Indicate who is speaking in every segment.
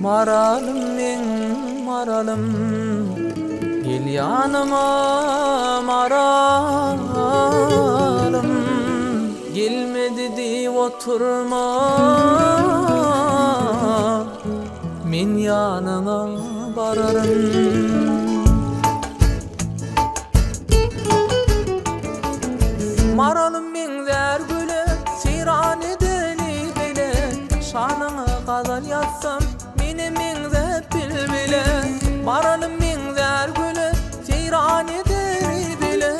Speaker 1: Maralım men maralım, gel yanıma maralım. Gelmedi deyip oturma, men yanına bararım. Maralım men zər güle, seyran edeli bile. Şanına gazal yazsam, meni men bile. Maralım men zər güle, seyran edeli bile.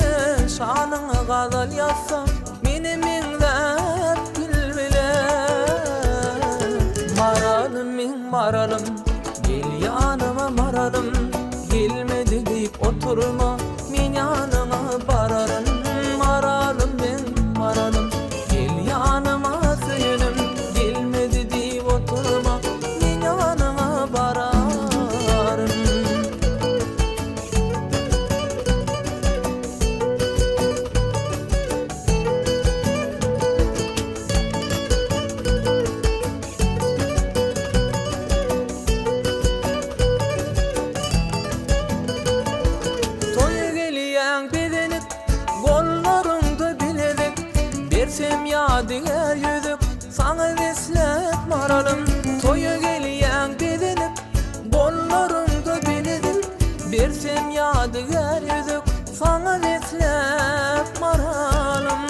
Speaker 1: Şanına gazal yazsam, meni men bile. Maralım men maralım, gel yanıma maralım. Gelmedi deyip oturma, men yanına bararım. Maralım men maralım, gel yanıma sığınım. Gelmedi deyip oturma, men yanına bararım. Toya geliyen bedenip, kollarımda biledik. Versem yadigar yüzük, sana veslep maralım. Toya geliyen bedenip, kollarımda biledik. Versem yadigar yüzük, sana veslep maralım.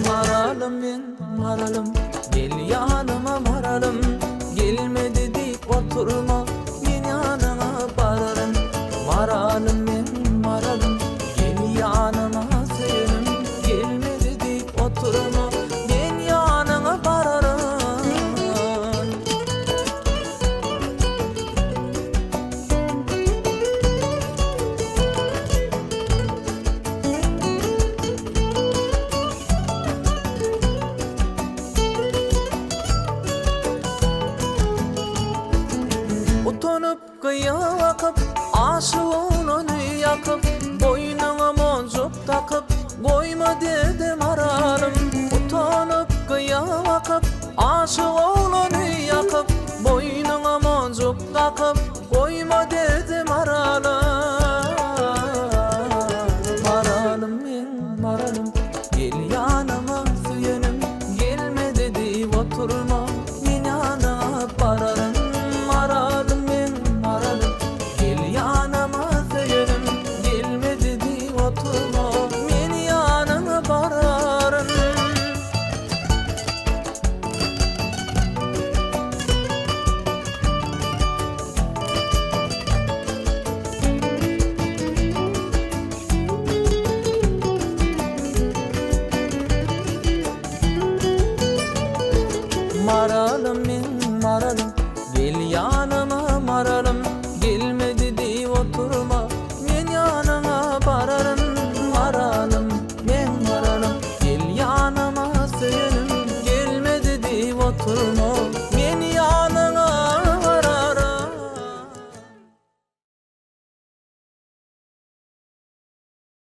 Speaker 1: Maralım men maralım, gel yanıma maralım. Gelmedi deyip oturma, men yanına bararım. Maralım men maralım, gel yanıma sığınım. Gelmedi deyip oturma, men yanına bararım. Utanıp kıya vakıp, aşığını yakıp. Boynuna moncuk takıp, koyma dedi maralım. Utanıp kıya vakıp, aşığını yakıp. Boynuna moncuk takıp,